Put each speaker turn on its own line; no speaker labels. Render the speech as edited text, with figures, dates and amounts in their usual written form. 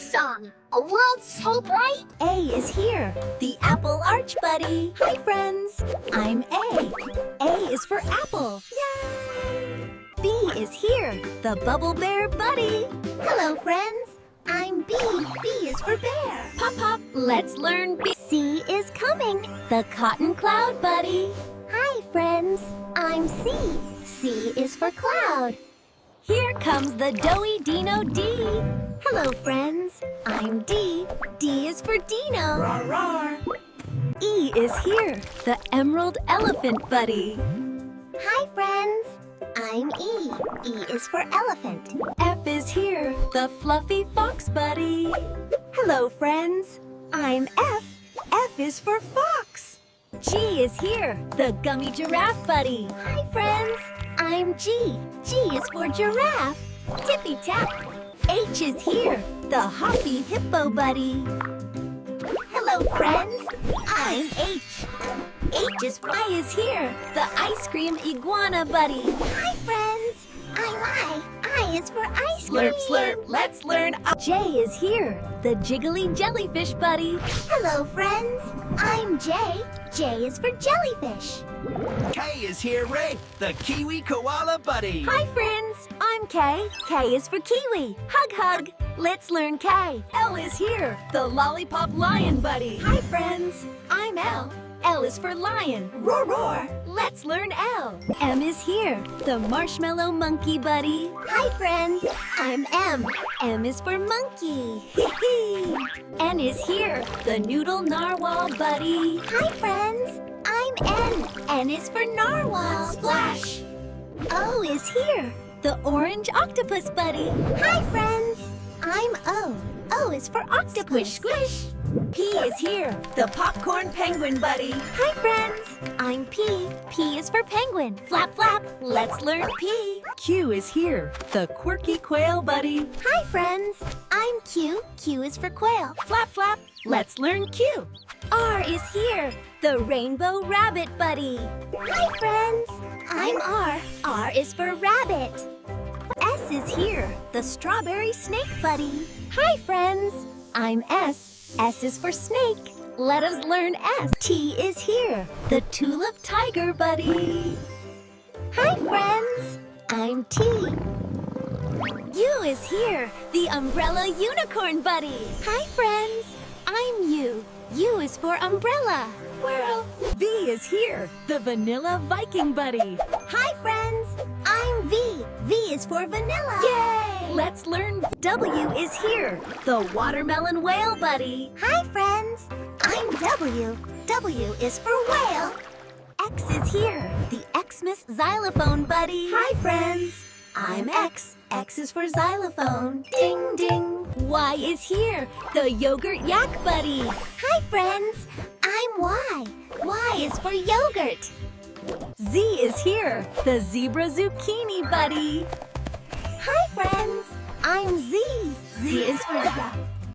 song. Let's hope right.
A is here, the apple arch buddy. Hi, friends. I'm A. A is for apple. Yay! B is here, the bubble bear buddy. Hello, friends. I'm B. B is for bear. Pop, pop. Let's learn B. C is coming, the cotton cloud buddy. Hi, friends. I'm C. C is for cloud. Here comes the doughy Dino D. Hello, friends. I'm D. D is for Dino. Roar, roar. E is here, the emerald elephant buddy. Hi, friends. I'm E. E is for elephant. F is here, the fluffy fox buddy. Hello, friends. I'm F. F is for fox. G is here, the gummy giraffe buddy. Hi, friends. I'm G. G is for giraffe. Tippy tap. H is here, the hoppy hippo buddy. Hello, friends. I'm H. H is for I is here, the ice cream iguana buddy. Hi, friends. I'm I. I is for ice cream.
Slurp, slurp. Let's learn.
J is here, the jiggly jellyfish buddy. Hello, friends. I'm J. J is for jellyfish.
K is here, Ray, the kiwi koala buddy.
Hi, friends. I'm K. K is for kiwi. Hug, hug. Let's learn K.
L is here, the lollipop lion buddy.
Hi, friends. I'm L. L is for lion.
Roar, roar.
Let's learn L. M is here, the marshmallow monkey buddy. Hi, friends. I'm M. M is for monkey. N is here, the noodle narwhal buddy. Hi, friends. I'm N. N is for narwhal.
Splash.
O is here, the orange octopus buddy. Hi, friends. I'm O. O is for octopus.
Squish, squish. P is here, the popcorn penguin buddy.
Hi, friends. I'm P. P is for penguin. Flap, flap. Let's learn P.
Q is here, the quirky quail buddy.
Hi, friends. I'm Q. Q is for quail.
Flap, flap. Let's learn Q.
R is here, the rainbow rabbit buddy. Hi, friends. I'm R. R is for rabbit. S is here, the strawberry snake buddy. Hi, friends. I'm S. S is for snake. Let us learn S. T is here, the tulip tiger buddy. Hi, friends. I'm T. U is here, the umbrella unicorn buddy. Hi, friends. I'm U. U is for umbrella.
Well, V is here, the vanilla Viking buddy.
Hi, friends. I'm V. V is for vanilla.
Yay! Let's learn.
W is here, the watermelon whale buddy. Hi, friends. I'm W. W is for whale. X is here, the Xmas xylophone buddy. Hi, friends. I'm X. X is for xylophone. Ding, ding. Y is here, the yogurt yak buddy. Hi, friends. I'm Y. Y is for yogurt.
Z is here, the zebra zucchini buddy.
Hi, friends. I'm Z. Z is for